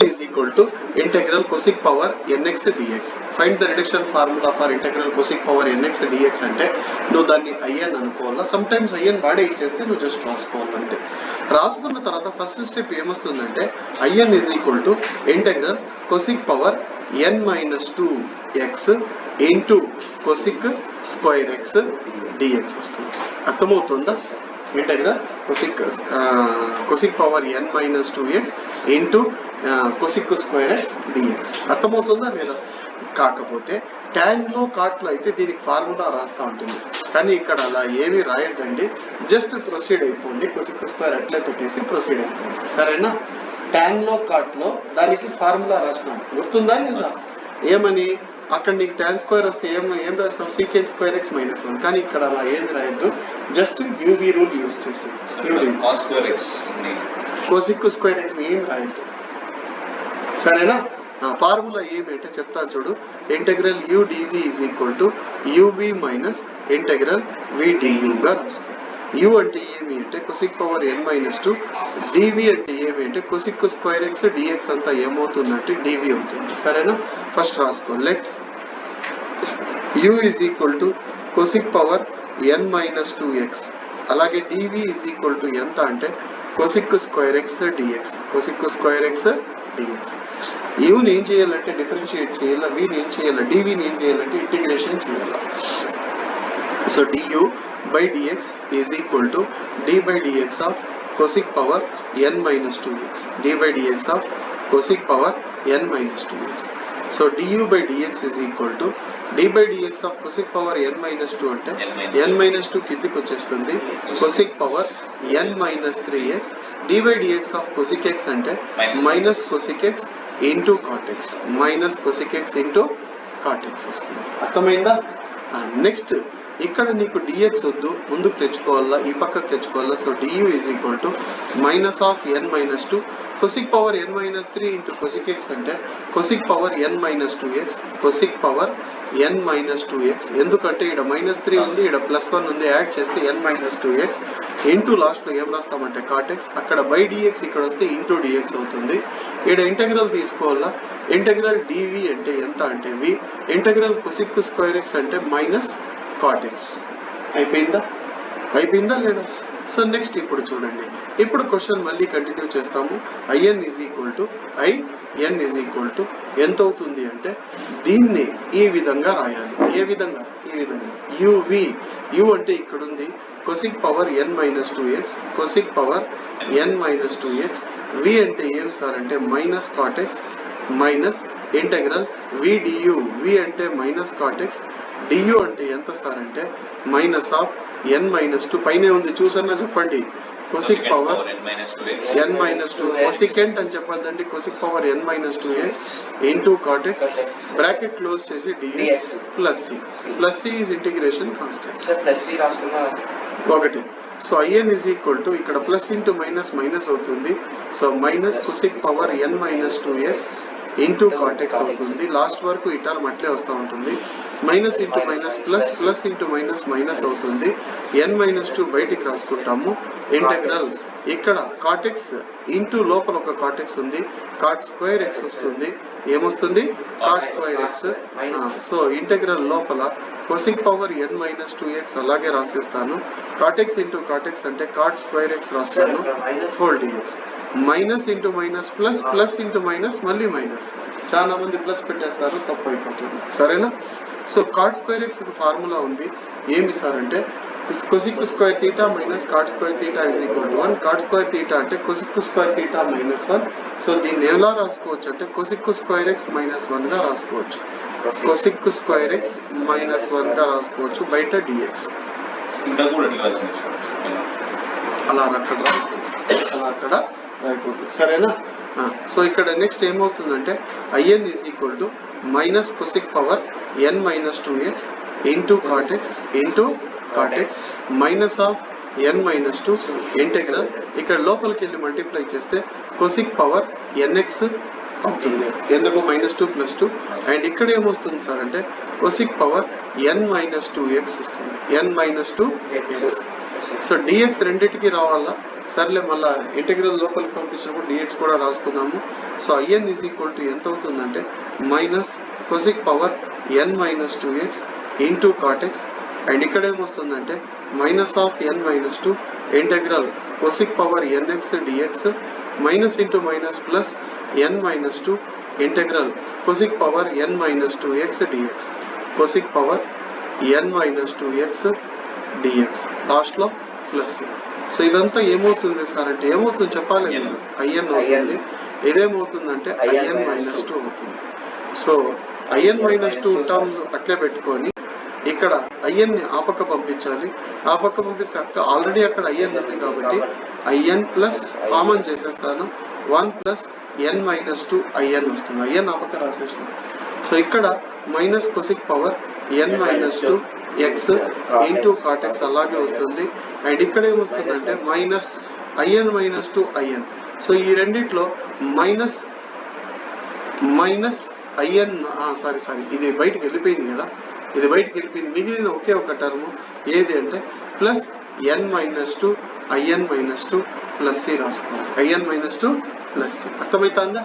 is equal to integral cosec power nx dx. Find the reduction formula for integral cosec power nx dx అంటే నువ్వు దాన్ని in అనుకోవాలా. Some times in వాడే ఇచ్చేస్తే నువ్వు just రాసుకోవాలంటే. రాసుకున్న తర్వాత ఫస్ట్ స్టెప్ ఏమొస్తుందంటే in is equal to integral cosec power n minus 2x into cosec square x dx వస్తుంది. అర్థమవుతుందా? Integral cosec power n minus 2x into cosec square x dx. అర్థమవుతుందా లేదా? కాకపోతే tan లో కాట్ లో అయితే దీనికి ఫార్ములా రాస్తా ఉంటుంది, కానీ ఇక్కడ అలా ఏమి రాయద్దండి, జస్ట్ ప్రొసీడ్ అయిపోండి. cosec స్క్వేర్ అట్లే పెట్టేసి ప్రొసీడ్ అయిపోండి, సరేనా? tan లో కాట్ లో దానికి ఫార్ములా రాసినాం, గుర్తుందా లేదా? ఏమని అక్కడ నీకు tan స్క్వేర్ వస్తే ఏం రాసినావు? సీకెంట్ స్క్వేర్ ఎక్స్ మైనస్ 1, కానీ ఇక్కడ అలా ఏం రాయద్దు, జస్ట్ యూవీ రూల్ యూజ్ చేసి cosec స్క్వేర్ ఎక్స్ ఏం రాయద్దు, సరేనా? ఫార్ములా ఏమిటంటే చెప్తాను చూడు. Integral u dv is equal to uv minus integral v du గా రాసుకో. u అంటే ఏమి అంటే cosec power n minus 2, dv అంటే ఏమి అంటే cosec స్క్వేర్ ఎక్స్ dx అంతా ఏమవుతుందంటే dv అవుతుంది, సరేనా? ఫస్ట్ రాసుకో. Let u is equal to cosec power n minus 2x, అలాగే dv ఈజ్ ఈక్వల్ టు ఎంత అంటే cosec square X dx, cosec square X dx. యూని ఏం చేయాలంటే డిఫరెన్షియేట్ చేయాలా, వీని ఏం చేయాలా, dvని ఏం చేయాలంటే ఇంటిగ్రేషన్ చేయాలా. So du by dx is equal to d by dx of cosec power n minus 2x, d by dx of cosec power n minus 2x. So du by dx is equal to d by dx of cosec power n minus 2 అంటే n minus 2 కిందికి వచ్చేస్తుంది, cosec power n minus 3x, d by dx of cosec x అంటే minus cosec x into cot x, minus cosec x into cot x వస్తుంది. అర్థమైందా? Next ఇక్కడ నీకు dx వద్దు, ముందుకు తెచ్చుకోవాలా, ఈ పక్కకు తెచ్చుకోవాలా. So du is equal to minus of n minus 2 cosec power n minus 3 into cosec x అంటే cosec power n minus 2x, cosec power n minus 2x, ఎందుకంటే ఇక్కడ మైనస్ 3 ఉంది, ఇక్కడ ప్లస్ 1 ఉంది, యాడ్ చేస్తే n minus 2x into last లో ఏం రాస్తామంటే cot x, అక్కడ బై dx ఇక్కడ వస్తే ఇంటూ dx అవుతుంది. ఇక్కడ ఇంటెగ్రల్ తీసుకోవాలా, ఇంటెగ్రల్ dv అంటే ఎంత అంటే v, integral cosec square x అంటే మైనస్ cot x. అయిపోయిందా లేదా? సో నెక్స్ట్ ఇప్పుడు చూడండి, ఇప్పుడు క్వశ్చన్ మళ్ళీ కంటిన్యూ చేస్తాము. in ఈజ్ ఈక్వల్ టు ఎంత అవుతుంది అంటే దీన్ని ఈ విధంగా రాయాలి. ఈ విధంగా u అంటే ఇక్కడ ఉంది cosec power n minus 2x, cosec power n minus 2x, v అంటే ఏమి సార్ అంటే minus cot x minus integral v du, v అంటే మైనస్ cot x, du అంటే ఎంత సార్ అంటే మైనస్ ఆఫ్ n మైనస్ 2, పైనే ఉంది చూసన్నా చెప్పండి, cosec power n minus 2, cosecant అని చెప్పద్దండి, cosec power n minus 2x into cot x, bracket close చేసి dx plus c is integration constant ఒకటి. So in is equal to ఇక్కడ ప్లస్ ఇంటూ మైనస్ మైనస్ అవుతుంది, so minus cosec power n minus 2x into cot x అవుతుంది. Last వరకు ఈ term అట్లే వస్తూ ఉంటుంది, minus into minus plus, plus into minus minus అవుతుంది, n మైనస్ 2 బయటికి రాసుకుంటాము. ఇంటెగ్రల్ ఇక్కడ cot x ఇంటూ లోపల ఒక cot x ఉంది, cot స్క్వేర్ x వస్తుంది, ఏమొస్తుంది cot square x. So integral లోపల cosec power n minus 2x అలాగే రాసేస్తాను, cot x into cot x అంటే cot స్క్వేర్ x రాస్తాను, whole dx, minus into minus plus, plus into minus మళ్ళీ minus, చాలా మంది plus పెట్టేస్తారు, తప్పు అయిపోతుంది, సరేనా? So cot square x formula ఉంది, ఏమి సార్ అంటే cosec square theta minus cot square theta is equal to 1, cot square theta అంటే cosec square theta minus 1. So దీన్ని ఎలా రాసుకోవచ్చు అంటే cosec స్క్వేర్ x మైనస్ 1 గా రాసుకోవచ్చు, cosec స్క్వేర్ x మైనస్ 1 గా రాసుకోవచ్చు, బయట dx అలా అక్కడ రాయకూడదు, సరేనా? సో ఇక్కడ నెక్స్ట్ ఏమవుతుందంటే in is equal to minus cosec power n minus 2x into cot x into cot x minus of n minus 2 integral, ఇక్కడ లోపలికి వెళ్ళి మల్టిప్లై చేస్తే cosec పవర్ nx అవుతుంది, ఎందుకు మైనస్ 2 ప్లస్ 2, అండ్ ఇక్కడ ఏమొస్తుంది సార్ అంటే cosec power n minus 2x వస్తుంది, n minus 2x. So dx రెండింటికి రావాలా, సర్లే మళ్ళీ ఇంటిగ్రల్ లోపలికి పంపించినప్పుడు డిఎక్స్ కూడా రాసుకున్నాము. So I n is equal to ఎంత అవుతుందంటే minus cosec power n minus 2x into cot x, and ఇక్కడ ఏమొస్తుందంటే minus of n minus 2 integral cosec power NX d x minus into minus plus n minus 2 integral cosec power n minus 2x d x, cosec power n minus 2x d x, లాస్ట్లో plus. So ఇదంతా ఏమవుతుంది sir అంటే ఏమవుతుంది చెప్పాలి నేను, IN అవుతుంది. ఇదేమవుతుందంటే IN minus 2 అవుతుంది. So IN minus 2 terms అట్లే పెట్టుకొని ఇక్కడ ఐఎన్ ని ఆ పక్క పంపించాలి. ఆ పక్క పంపిస్తే ఆల్రెడీ అక్కడ ఐఎన్ ఉంది కాబట్టి ఐఎన్ ప్లస్ కామన్ చేసేస్తాను, 1 ప్లస్ ఎన్ మైనస్ 2 ఐఎన్ వస్తుంది. ఐఎన్ ఆ పక్క రాసేసిన. సో ఇక్కడ minus cosec power n minus 2 x into cot x అలాగే వస్తుంది. అండ్ ఇక్కడ ఏమొస్తుందంటే minus I n minus 2 I n. So ఈ రెండిట్లో మైనస్ ఐఎన్ సారీ ఇది బయటికి వెళ్ళిపోయింది కదా, ఇది బయటికి వెళ్ళిపోయింది. మిగిలిన ఒకే ఒక టర్మ్ ఏది అంటే plus n minus 2 IN minus 2 plus c రాసుకోవాలి. ఐఎన్ మైనస్ 2 ప్లస్ సి అర్థమవుతుందా?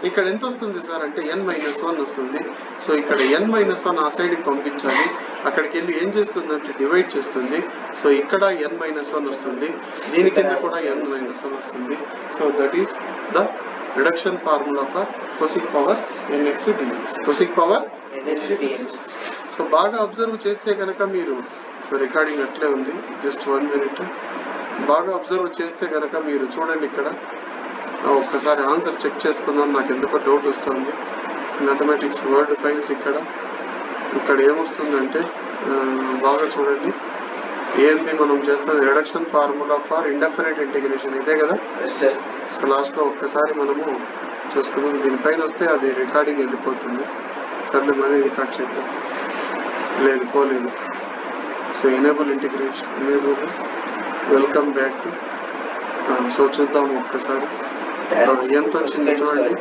ఇక్కడ ఎంత వస్తుంది సార్ అంటే ఎన్ మైనస్ 1 వస్తుంది. సో ఇక్కడ ఎన్ మైనస్ 1 ఆ సైడ్కి పంపించాలి. అక్కడికి వెళ్ళి ఏం చేస్తుందంటే డివైడ్ చేస్తుంది. సో ఇక్కడ ఎన్ మైనస్ 1 వస్తుంది, దీని కింద కూడా ఎన్ మైనస్ 1 వస్తుంది. So that is the reduction formula for cosec power NX dx, cosec power. So బాగా అబ్జర్వ్ చేస్తే కనుక మీరు, సో రికార్డింగ్ అట్లే ఉంది, జస్ట్ 1 minute. బాగా అబ్జర్వ్ చేస్తే కనుక మీరు చూడండి, ఇక్కడ ఒక్కసారి ఆన్సర్ చెక్ చేసుకుందాం. నాకు ఎందుకో డౌట్ వస్తుంది. మ్యాథమెటిక్స్ వర్డ్ ఫైల్స్ ఇక్కడ ఏమొస్తుందంటే బాగా చూడండి, ఏంది మనం చేస్తుంది reduction formula for indefinite integration, ఇదే కదా. సో లాస్ట్లో ఒక్కసారి మనము చూసుకుందాం. దీనిపైన వస్తే అది రికార్డింగ్ వెళ్ళిపోతుంది. సర్లే మళ్ళీ రికార్డ్ చేద్దాం. లేదు పోలేదు. So enable integration, enable, welcome back. So చూద్దాం ఒక్కసారి ఎంత వచ్చింది చూడండి.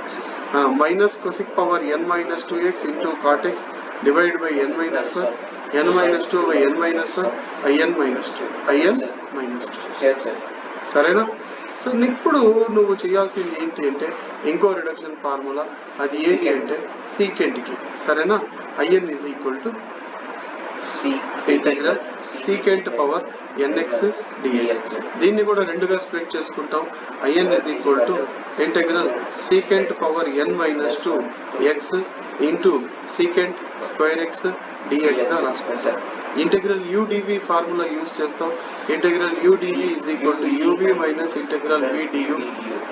Minus cosec power n minus 2x into cot x divide by n minus 1, n minus 2 by n minus 1 In minus 2, IN minus 2. సరేనా? సో ఇప్పుడు నువ్వు చేయాల్సింది ఏంటి అంటే ఇంకో రిడక్షన్ ఫార్ములా, అది ఏంటి అంటే సీకెంట్కి. సరేనా? I n is equal to integral secant power NX d x. దీన్ని కూడా రెండుగా స్ప్లిట్ చేసుకుంటాం. I n is equal to integral secant power n minus 2 x into secant square x d x గా రాసుకుంటాం. ఇంటెగ్రల్ యూడివి ఫార్ములా యూజ్ చేస్తాం. Integral u d v is equal to u v minus integral v d u.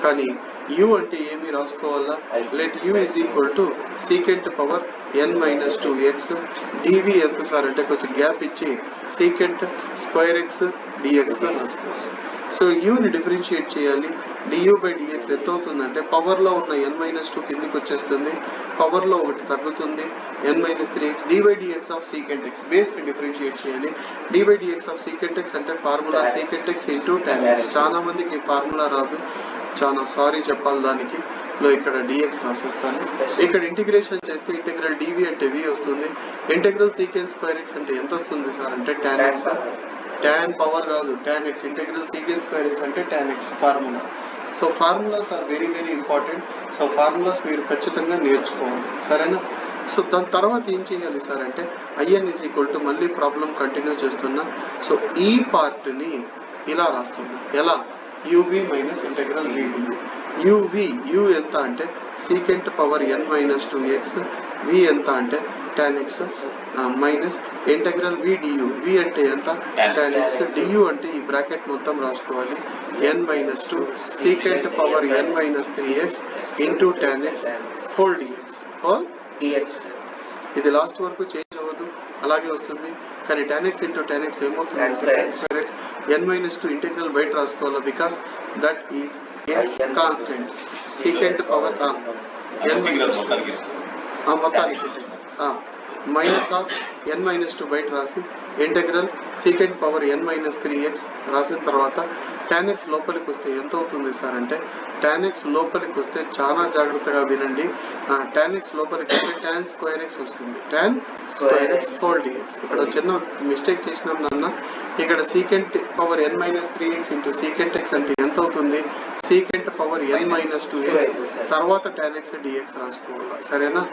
కానీ u అంటే ఏమి రాసుకోవాలా, let u is equal to secant power n minus 2 x d v ఎంత sir అంటే కొంచెం గ్యాప్ ఇచ్చి సీకెంట్ స్క్వేర్ ఎక్స్ డిఎక్స్ గా రాసుకోవాలి. సో యూని డిఫరెన్షియేట్ చేయాలి. డియూ బై డిఎక్స్ ఎంత అవుతుందంటే పవర్లో ఉన్న ఎన్ మైనస్ 2 కిందికి వచ్చేస్తుంది, పవర్లో ఒకటి తగ్గుతుంది, n minus 3x d by d x of secant x. బేస్ని డిఫరెన్షియేట్ చేయాలి. D by d x of secant x అంటే formula secant x into tan x. చాలా మందికి ఫార్ములా రాదు, చాలా సారీ చెప్పాలి దానికి. ఇక్కడ డిఎక్స్ రాసేస్తాను. ఇక్కడ ఇంటిగ్రేషన్ చేస్తే ఇంటెగ్రల్ డివి అంటే వి వస్తుంది. ఇంటెగ్రల్ సీకెంట్ స్క్వేర్ ఎక్స్ అంటే ఎంత వస్తుంది సార్ అంటే టాన్ ఎక్స్. టాన్ పవర్ కాదు, tan x. Integral secant square x అంటే tan x formula. So formulas are very very important. So formulas మీరు ఖచ్చితంగా నేర్చుకోవాలి. సరేనా? సో దాని తర్వాత ఏం చేయాలి సార్ అంటే ఐఎన్ ఈజ్ ఈక్వల్ టు మళ్ళీ ప్రాబ్లం కంటిన్యూ చేస్తున్నా. సో ఈ పార్ట్ని ఇలా రాస్తున్నా. ఎలా? Uv minus integral v du. Uv u ఎంత అంటే secant power n minus 2 x, v ఎంత అంటే tan x minus integral v du. V అంటే ఎంత టాన్ ఎక్స్, డియు అంటే ఈ బ్రాకెట్ మొత్తం రాసుకోవాలి. N minus 2 secant power n minus 3x into tan x whole d x, whole d x. ఇది last వరకు చేంజ్ అవ్వదు, అలాగే వస్తుంది. కానీ tan x into tan x ఏమవుతుంది ఎన్ మైనస్ 2 ఇంటెగ్రల్ బయట రాసుకోవాలి, because that is a constant. Secant power n మొత్తానికి మైనస్ ఆఫ్ ఎన్ మైనస్ 2 బయట రాసి integral secant power n minus 3x రాసిన తర్వాత tan x లోపలికి వస్తే ఎంత అవుతుంది సార్ అంటే tan x లోపలికి వస్తే చాలా జాగ్రత్తగా వినండి. tan x లోపలికి వస్తే tan స్క్వేర్ x వస్తుంది. tan square x whole dx. ఇక్కడ చిన్న మిస్టేక్ చేసినాం నాన్న. ఇక్కడ secant power n minus 3x into secant x అంటే ఎంత అవుతుంది? Secant power n minus 2x తర్వాత tan x dx రాసుకోవాలి. సరేనా?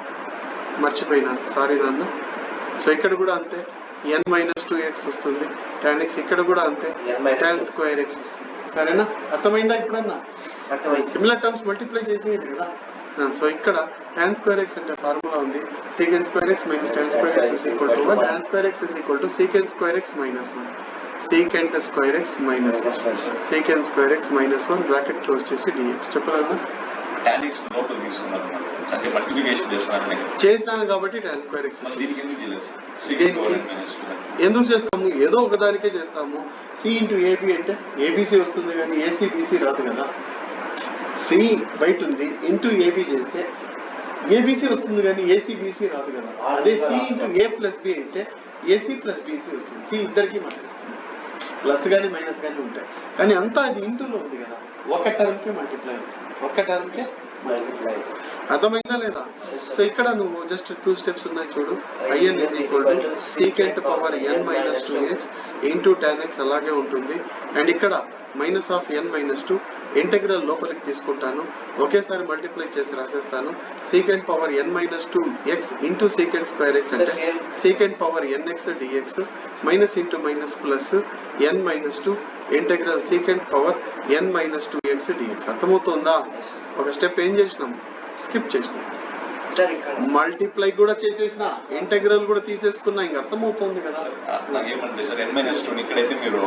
మర్చిపోయినాను, సారీ నాన్న. సో ఇక్కడ కూడా అంతే n మైనస్ 2x వస్తుంది. tan x ఇక్కడ కూడా అంతే tan స్క్వేర్ x వస్తుంది. సరేనా? అర్థమైందా? ఇప్పుడన్నా సిమిలర్ టర్మ్స్ మల్టిప్లై చేసేది కదా. సో ఇక్కడ tan స్క్వేర్ x అంటే ఫార్ములా ఉంది secant square x minus tan square x is equal to 1. tan square x is equal to secant square x minus 1. secant square x minus 1 secant square x minus 1 bracket close చేసి dx. చెప్పలేదా? tan x note తీసుకున్నారు అంటే multiplication చేస్తున్నాను కాబట్టి tan square x దీనికి ఎందుకు చేయలేదు? secant పవర్ n మైనస్ 2 ఎందుకు చేస్తాము? ఏదో ఒకదానికే చేస్తాము. c ఇంటూ ఏబి అంటే ఏబిసి వస్తుంది కానీ ఏసీ బీసీ రాదు కదా. సి బయట ఉంది ఇంటూ ఏబి చేస్తే ఏబిసి వస్తుంది కానీ ఏసీ బీసీ రాదు కదా. అదే సి ఇంటూ ఏ ప్లస్ బి అయితే ఏసీ ప్లస్ బీసీ వస్తుంది. సి ఇద్దరికి మల్టిస్తుంది. ప్లస్ కానీ మైనస్ కానీ ఉంటాయి కానీ అంతా అది ఇంటూలో ఉంది కదా. ఒక టర్మ్కే మల్టిప్లై అవుతుంది. ఒక టర్మ్కే మల్టిప్లై అవుతుంది. అర్థమైందా లేదా? సో ఇక్కడ నువ్వు జస్ట్ 2 స్టెప్స్ ఉన్నాయి చూడు. in is equal to secant పవర్ n minus 2x into tan x అలాగే ఉంటుంది. అండ్ ఇక్కడ minus of n minus 2 integral లోపలికి తీసుకుంటాను. ఒకేసారి మల్టిప్లై చేసి రాసేస్తాను. secant పవర్ n minus 2x into secant square x అంటే secant power nx dx minus into minus plus n minus 2 integral secant పవర్ n మైనస్ 2x dx. అర్థమవుతుందా? ఒక స్టెప్ ఏం చేసినాం? స్కిప్ చేసినాం. మల్టిప్లై కూడా చేసేసిన, ఇంటెగ్రల్ కూడా తీసేసుకున్నా. ఇంక అర్థమవుతుంది కదా. నాకేమంటే సార్ n మైనస్ 2 ఇక్కడైతే మీరు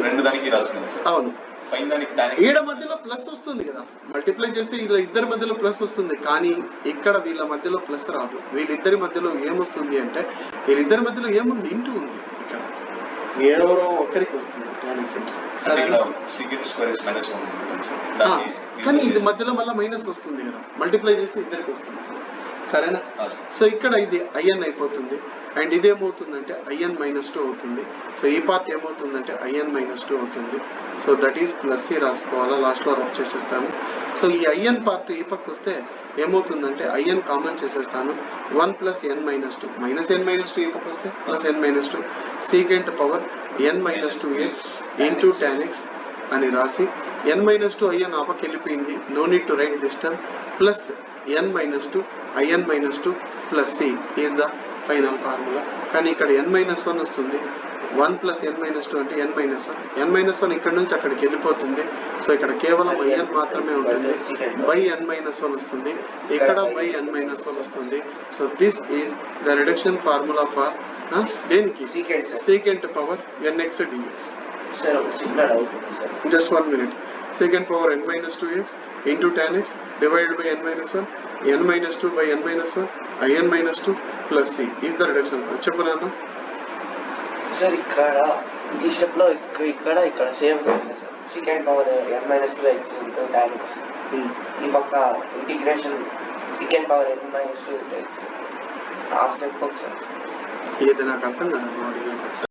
రెండు దానికి రాసుకున్నారు సార్. అవును, పైన దానికి tan ఈడ మధ్యలో ప్లస్ వస్తుంది కదా. మల్టిప్లై చేస్తే ఇలా ఇద్దరి మధ్యలో ప్లస్ వస్తుంది కానీ ఇక్కడ వీళ్ళ మధ్యలో ప్లస్ రాదు. వీళ్ళిద్దరి మధ్యలో ఏమొస్తుంది అంటే వీళ్ళిద్దరి మధ్యలో ఏముంది? ఇంటూ ఉంది. ఇక్కడ ఎవరో ఒక్కరికి వస్తుంది కానీ ఇది మధ్యలో మళ్ళీ మైనస్ వస్తుంది కదా. మల్టిప్లై చేస్తే ఇద్దరికి వస్తుంది. సరేనా? సో ఇక్కడ ఇది in అయిపోతుంది అండ్ ఇదేమవుతుందంటే in మైనస్ 2 అవుతుంది. సో ఈ పార్ట్ ఏమవుతుందంటే in మైనస్ 2 అవుతుంది. So that is plus c రాసుకోవాలా, లాస్ట్లో రబ్ చేసేస్తాను. సో ఈ in పార్ట్ ఈ పక్క వస్తే ఏమవుతుందంటే in కామన్ చేసేస్తాను. 1 plus n minus 2 minus n minus 2 ఈ పక్క వస్తే plus n minus 2 secant power n minus 2x into tan x అని రాసి n మైనస్ 2 in ఆ పక్క వెళ్ళిపోయింది. No need to write this term plus n minus 2 in minus 2 plus c is the final formula. కానీ ఇక్కడ n minus 1 వస్తుంది. 1 plus n minus 2 అంటే n minus 1. n minus 1 ఇక్కడ నుంచి అక్కడికి వెళ్ళిపోతుంది. సో ఇక్కడ కేవలం in మాత్రమే ఉంటుంది. బై n మైనస్ 1 వస్తుంది. ఇక్కడ బై n మైనస్ 1 వస్తుంది. So this is the reduction formula for దేనికి? Secant power nx dx. Just 1 minute. secant పవర్ n minus 2x into tan x divided by n minus 1 n minus 2 by n minus 1 in minus 2 plus c is the reduction. చెప్పు నాన్న. Sir ఇక్కడ ఈ step లో ఇక్కడ same ఉంది sir. secant పవర్ n minus 2x into tan x ఈ పక్క ఇంటిగ్రేషన్ secant పవర్ n minus 2 into x ఆ స్టెప్ ఒకసారి ఏది నాకు అర్థం కాదు.